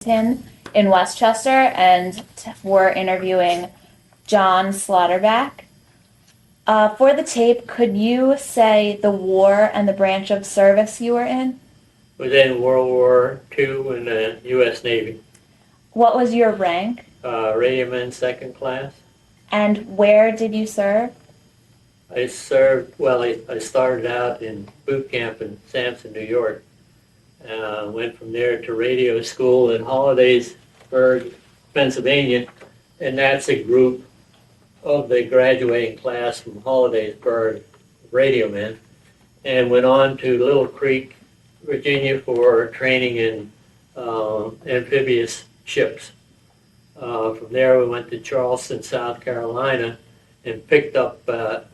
in Westchester, and we're interviewing John Slaughterback. For the tape, could you say the war and the branch of service you were in? Was in World War II in the U.S. Navy. What was your rank? Radioman second class. And where did you serve? I served, well, I started out in boot camp in Sampson, New York. Went from there to radio school in Hollidaysburg, Pennsylvania, and that's a group of the graduating class from Hollidaysburg, radio men, and went on to Little Creek, Virginia for training in amphibious ships. From there we went to Charleston, South Carolina, and picked up a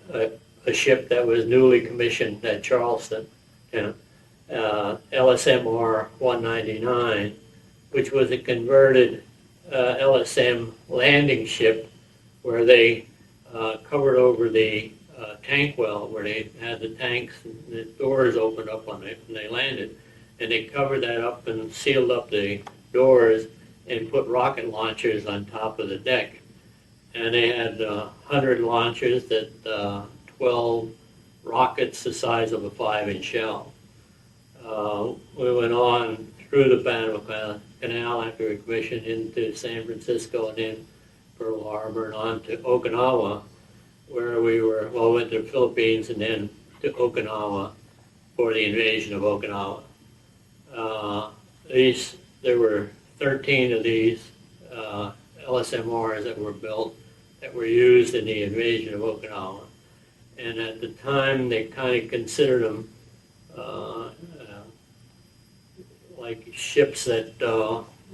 ship that was newly commissioned at Charleston, LSMR 199, which was a converted LSM landing ship where they covered over the tank well, where they had the tanks and the doors opened up on it when they landed. And they covered that up and sealed up the doors and put rocket launchers on top of the deck. And they had 100 launchers that 12 rockets the size of a 5-inch shell. We went on through the Panama Canal after we commissioned into San Francisco and then Pearl Harbor and on to Okinawa, where we went to the Philippines and then to Okinawa for the invasion of Okinawa. There were 13 of these LSMRs that were built that were used in the invasion of Okinawa. And at the time, they kind of considered them like ships that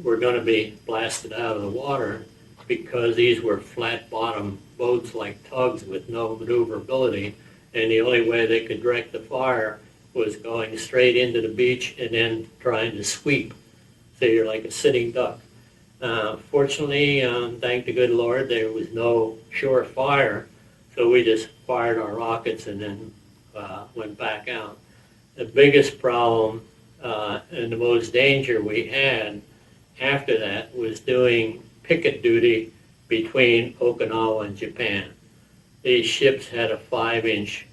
were going to be blasted out of the water because these were flat-bottom boats like tugs with no maneuverability, and the only way they could direct the fire was going straight into the beach and then trying to sweep. So you're like a sitting duck. Fortunately, thank the good Lord, there was no shore fire, so we just fired our rockets and then went back out. The biggest problem and the most danger we had after that was doing picket duty between Okinawa and Japan. These ships had a 5-inch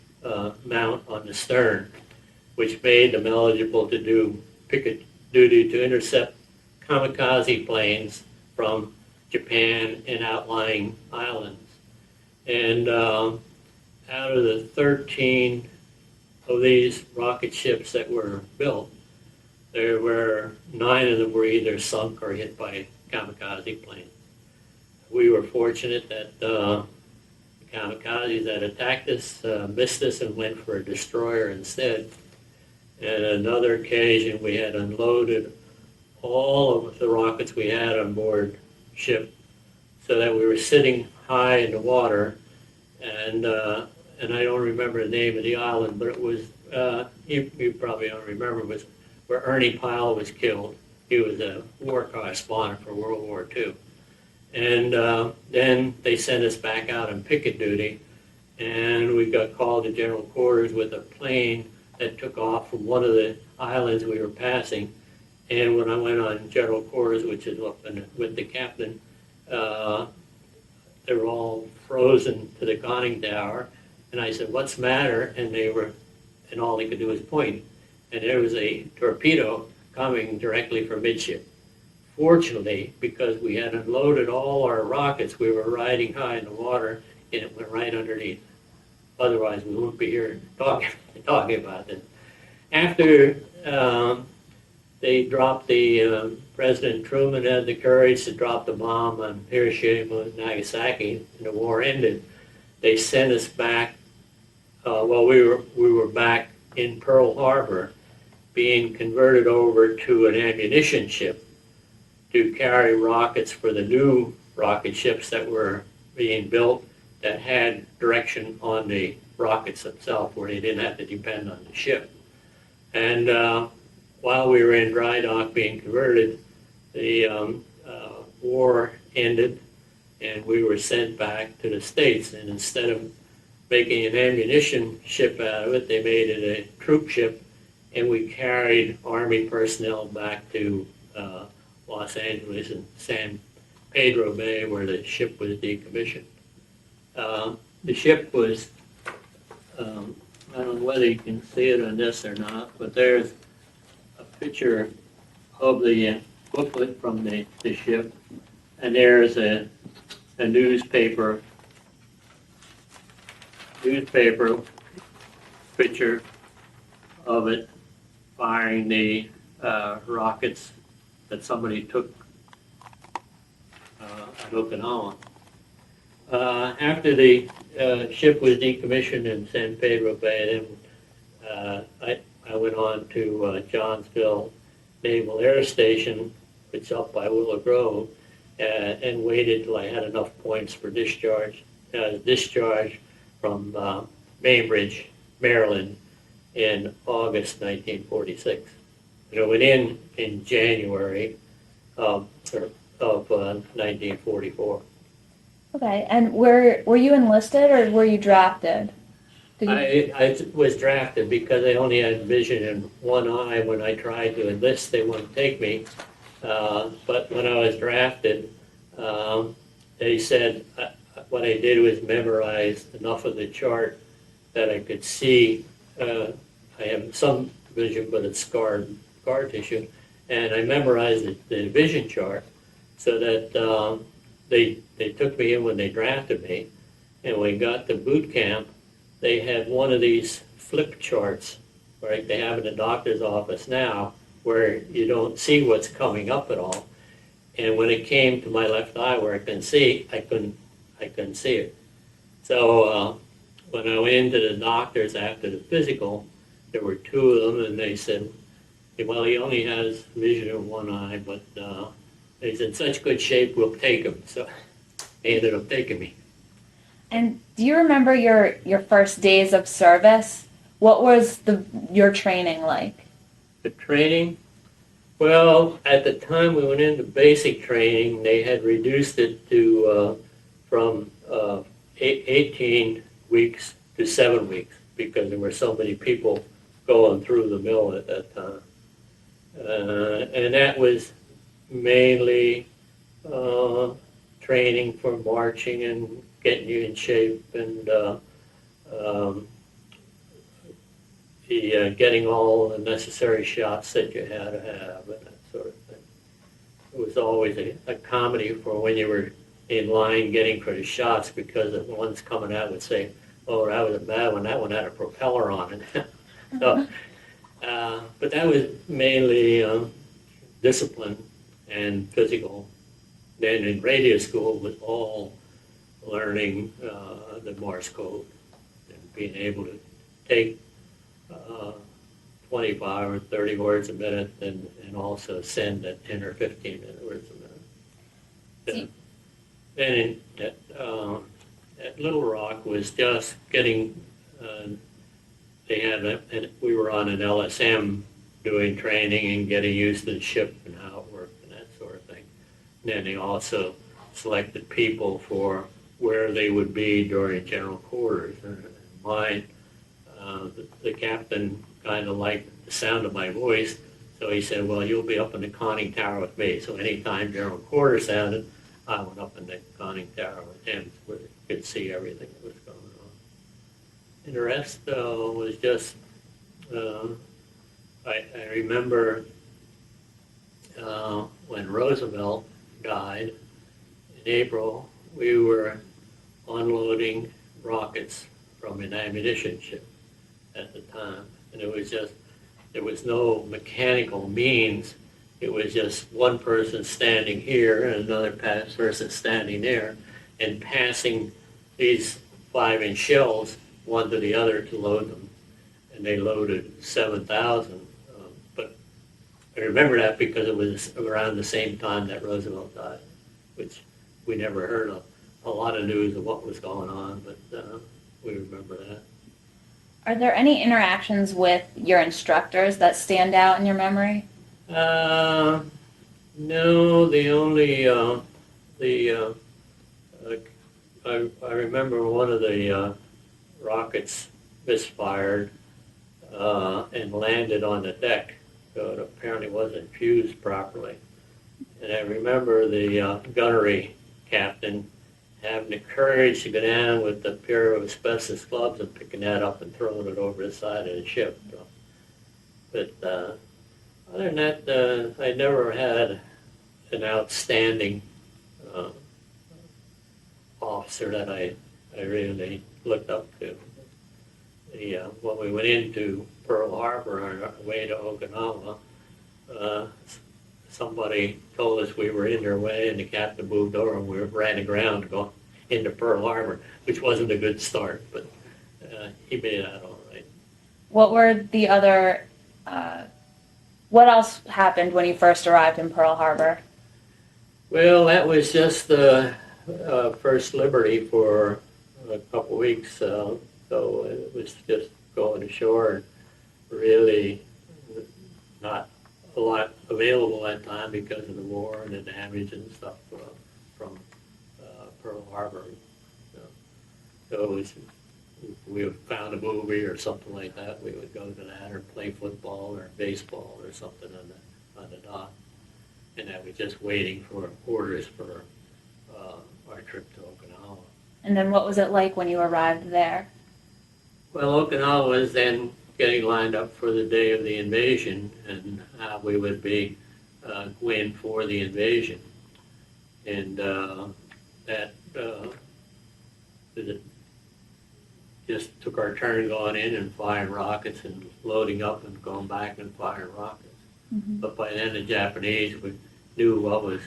mount on the stern, which made them eligible to do picket duty to intercept kamikaze planes from Japan and outlying islands. And out of the 13 of these rocket ships that were built, there were 9 of them were either sunk or hit by kamikaze planes. We were fortunate that the kamikazes that attacked us missed us and went for a destroyer instead. And another occasion, we had unloaded all of the rockets we had on board ship so that we were sitting high in the water, and I don't remember the name of the island, but it was, you probably don't remember, it was where Ernie Pyle was killed. He was a war correspondent for World War II. And then they sent us back out on picket duty, and we got called to general quarters with a plane that took off from one of the islands we were passing. And when I went on general quarters, which is up with the captain, they were all frozen to the conning tower. And I said, "What's the matter?" And all they could do was point. And there was a torpedo coming directly from midship. Fortunately, because we had unloaded all our rockets, we were riding high in the water, and it went right underneath. Otherwise, we wouldn't be here talking about it. After they dropped President Truman had the courage to drop the bomb on Hiroshima and Nagasaki, and the war ended. They sent us back. We were back in Pearl Harbor, being converted over to an ammunition ship to carry rockets for the new rocket ships that were being built that had direction on the rockets themselves, where they didn't have to depend on the ship. And while we were in dry dock being converted, the war ended, and we were sent back to the States. And instead of making an ammunition ship out of it, they made it a troop ship, and we carried Army personnel back to Los Angeles and San Pedro Bay where the ship was decommissioned. The ship was, I don't know whether you can see it on this or not, but there's a picture of the booklet from the ship, and there's a newspaper picture of it firing the rockets that somebody took at Okinawa. After the ship was decommissioned in San Pedro Bay, then I went on to Johnsville Naval Air Station, which is up by Willow Grove, and waited till I had enough points for discharge. Discharge from Bainbridge, Maryland, in August 1946. And I went in January of 1944. Okay, and were you enlisted or were you drafted? Did you... I was drafted because I only had vision in one eye. When I tried to enlist, they wouldn't take me. But when I was drafted, they said what I did was memorize enough of the chart that I could see. I have some vision, but it's scar tissue. And I memorized the vision chart so that they took me in when they drafted me. And when we got to boot camp, they had one of these flip charts, right? They have in the doctor's office now, where you don't see what's coming up at all. And when it came to my left eye where I couldn't see, I couldn't see it. So when I went into the doctors after the physical, there were two of them, and they said, well, he only has vision in one eye, but he's in such good shape, we'll take him. So they ended up taking me. And do you remember your first days of service? What was your training like? The training? Well, at the time we went into basic training, they had reduced it to from 18 weeks to 7 weeks because there were so many people going through the mill at that time. And that was mainly training for marching and getting you in shape and getting all the necessary shots that you had to have and that sort of thing. It was always a comedy for when you were in line getting for the shots because the ones coming out would say, oh, that was a bad one, that one had a propeller on it. So, but that was mainly discipline and physical. Then in radio school was all learning the Morse code and being able to take 25 or 30 words a minute and also send at 10 or 15 words a minute. Then at Little Rock was just getting, we were on an LSM doing training and getting used to the ship and how it worked and that sort of thing. And then they also selected people for where they would be during general quarters. And mine, the captain kind of liked the sound of my voice, so he said, well, you'll be up in the conning tower with me. So anytime general quarters sounded, I went up in the conning tower with him where he could see everything that was going on. And the rest was just, I remember when Roosevelt died in April, we were unloading rockets from an ammunition ship at the time. And it was just, there was no mechanical means. It was just one person standing here and another person standing there and passing these 5-inch shells one to the other to load them. And they loaded 7,000. But I remember that because it was around the same time that Roosevelt died, which we never heard of. A lot of news of what was going on, but we remember that. Are there any interactions with your instructors that stand out in your memory? No, the only, I remember one of the rockets misfired and landed on the deck, so it apparently wasn't fused properly. And I remember the gunnery captain having the courage to go down with a pair of asbestos gloves and picking that up and throwing it over the side of the ship. But other than that, I never had an outstanding uh, officer that I really looked up to. When we went into Pearl Harbor on our way to Okinawa, uh, somebody told us we were in their way, and the captain moved over, and we ran aground going into Pearl Harbor, which wasn't a good start, but he made that all right. What were the other, what else happened when you first arrived in Pearl Harbor? Well, that was just the first liberty for a couple weeks, so it was just going ashore and really not a lot available that time because of the war and the damage and stuff from Pearl Harbor. So it was, if we found a movie or something like that, we would go to that or play football or baseball or something on the dock. And I was just waiting for orders for our trip to Okinawa. And then what was it like when you arrived there? Well, Okinawa was then getting lined up for the day of the invasion, and how we would be going for the invasion. And that just took our turn going in and firing rockets and loading up and going back and firing rockets. Mm-hmm. But by then the Japanese knew what was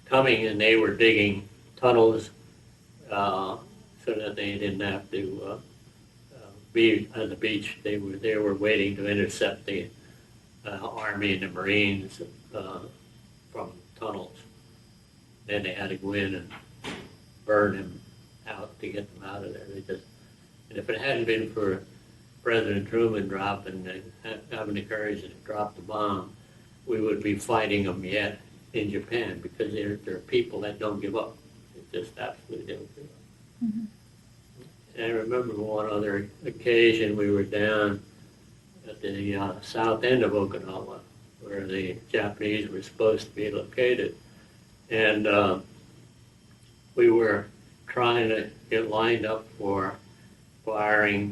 coming, and they were digging tunnels so that they didn't have to be on the beach. They were waiting to intercept the Army and the Marines from tunnels. Then they had to go in and burn them out to get them out of there. And if it hadn't been for President Truman having the courage to drop the bomb, we would be fighting them yet in Japan, because there are people that don't give up. They just absolutely don't give up. Mm-hmm. And I remember one other occasion we were down at the south end of Okinawa, where the Japanese were supposed to be located. And we were trying to get lined up for fire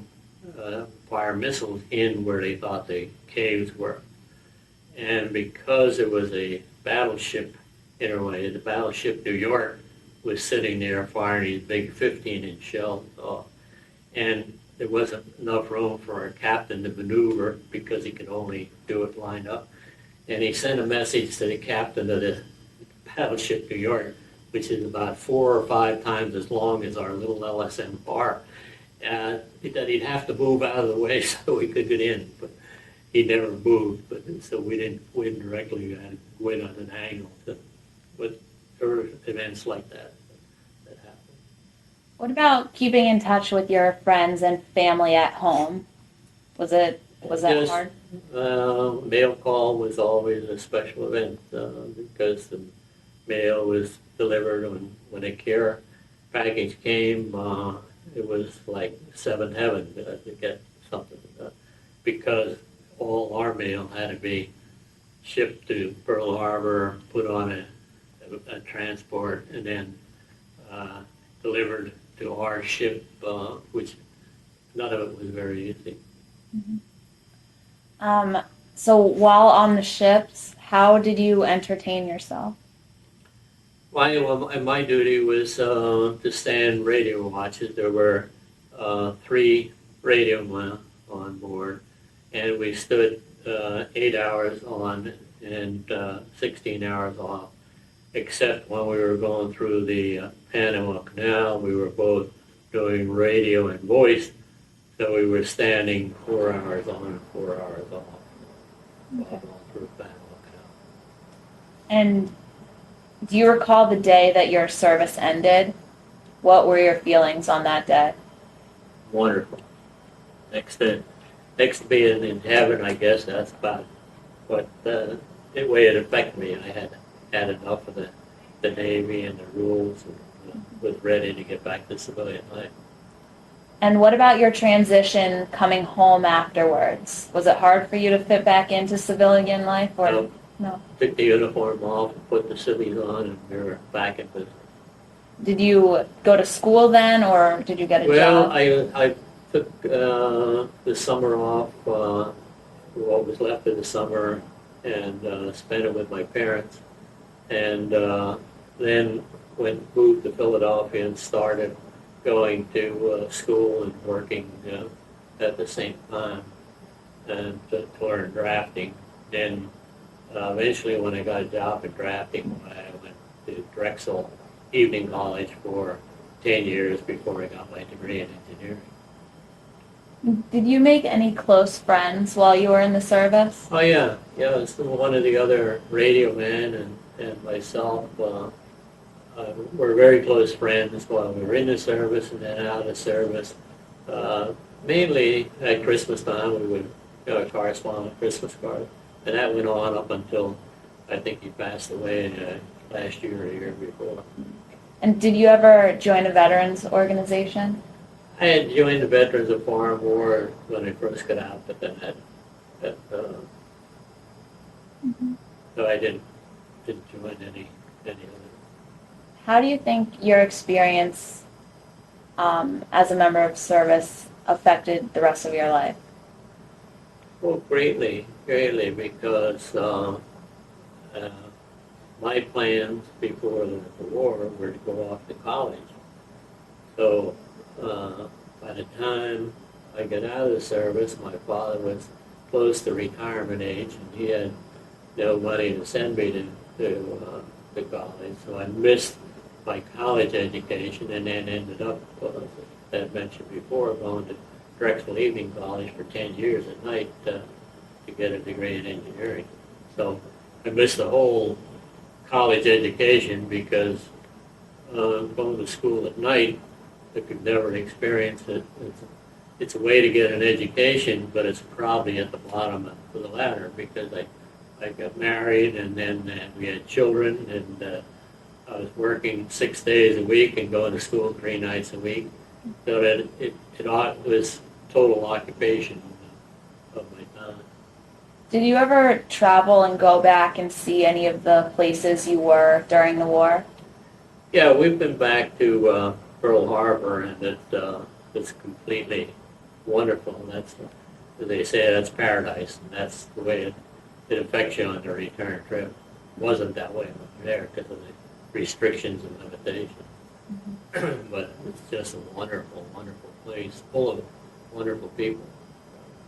missiles in where they thought the caves were. And because it was a battleship in a way, the battleship New York was sitting there firing these big 15-inch shells off. And there wasn't enough room for our captain to maneuver because he could only do it lined up. And he sent a message to the captain of the battleship New York, which is about 4 or 5 times as long as our little LSM-R, that he'd have to move out of the way so we could get in. But he never moved, so we didn't win directly. We had to win on an angle. But there were events like that happened. What about keeping in touch with your friends and family at home? Was that hard? Mail call was always a special event because the mail was delivered when a care package came. It was like seventh heaven to get something because all our mail had to be shipped to Pearl Harbor, put on a transport, and then delivered to our ship, which none of it was very easy. Mm-hmm. So while on the ships, how did you entertain yourself? My duty was to stand radio watches. There were 3 radio men on board, and we stood 8 hours on and 16 hours off, except when we were going through the Panama Canal. We were both doing radio and voice, so we were standing 4 hours on and 4 hours off while going through the Panama Canal. And do you recall the day that your service ended? What were your feelings on that day? Wonderful. Next to being in heaven, I guess that's about what the way it affected me. I had enough of the Navy and the rules, and was ready to get back to civilian life. And what about your transition coming home afterwards? Was it hard for you to fit back into civilian life? Or? No. Took the uniform off, put the civvies on, and we were back at business. Did you go to school then, or did you get a Well, job? I took the summer off, what was left of the summer, and spent it with my parents. And then moved to Philadelphia and started going to school and working at the same time, and to learn drafting. Then eventually, when I got a job in drafting, I went to Drexel Evening College for 10 years before I got my degree in engineering. Did you make any close friends while you were in the service? Oh yeah. It's one of the other radio men and myself were very close friends while we were in the service and then out of the service. Mainly at Christmas time, we would correspond with Christmas cards, and that went on up until I think he passed away last year or the year before. And did you ever join a veterans organization? I had joined the Veterans of Foreign War when I first got out, but then so I didn't join any other. How do you think your experience as a member of service affected the rest of your life? Well, greatly, because my plans before the war were to go off to college. So by the time I got out of the service, my father was close to retirement age, and he had no money to send me to college. So I missed my college education, and then ended up, as I mentioned before, going to Drexel Evening College for 10 years at night to get a degree in engineering. So I missed the whole college education because going to school at night, I could never experience it. It's a way to get an education, but it's probably at the bottom of the ladder because I got married, and then we had children, and I was working 6 days a week and going to school 3 nights a week. So that it was total occupation of my time. Did you ever travel and go back and see any of the places you were during the war? Yeah, we've been back to Pearl Harbor, and it's completely wonderful. That's, as they say, that's paradise, and that's the way it affects you on the return trip. It wasn't that way when we were there because of the restrictions and limitations. Mm-hmm. But it's just a wonderful, wonderful place, full of wonderful people.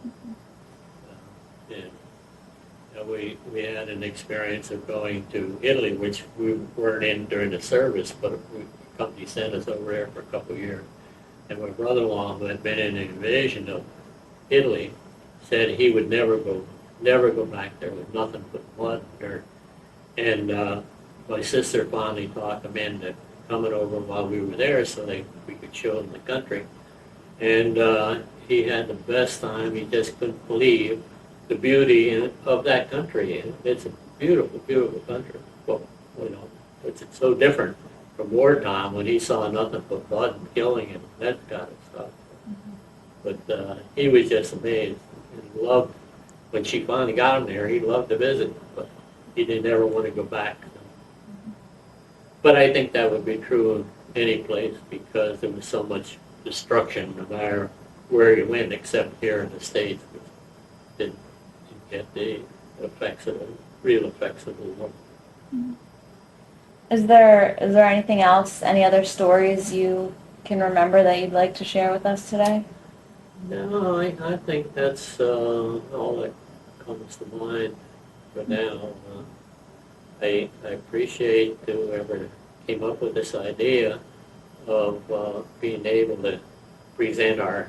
Mm-hmm. And we had an experience of going to Italy, which we weren't in during the service, but the company sent us over there for a couple of years. And my brother-in-law, who had been in the invasion of Italy, said he would never go back there with nothing but mud and dirt. And my sister finally talked him into coming over while we were there so we could show him the country. And he had the best time. He just couldn't believe the beauty of that country. It's a beautiful, beautiful country. Well, it's so different from wartime when he saw nothing but blood and killing and that kind of stuff. Mm-hmm. But he was just amazed. He loved, when she finally got him there, he loved to visit, but he didn't ever want to go back. Mm-hmm. But I think that would be true of any place because there was so much destruction no matter where you went, except here in the States, which didn't get the real effects of the war. Mm-hmm. Is there anything else, any other stories you can remember that you'd like to share with us today? No, I think that's all that comes to mind for now. I appreciate whoever came up with this idea of being able to present our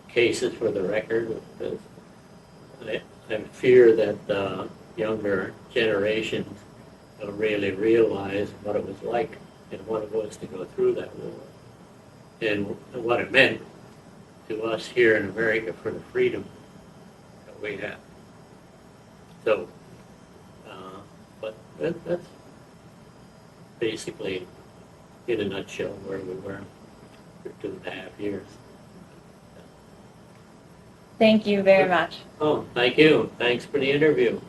cases for the record. Because I fear that younger generations don't really realize what it was like and what it was to go through that war and what it meant to us here in America for the freedom that we have. So, but that's basically, in a nutshell, where we were for 2.5 years. Thank you very much. Oh, thank you. Thanks for the interview.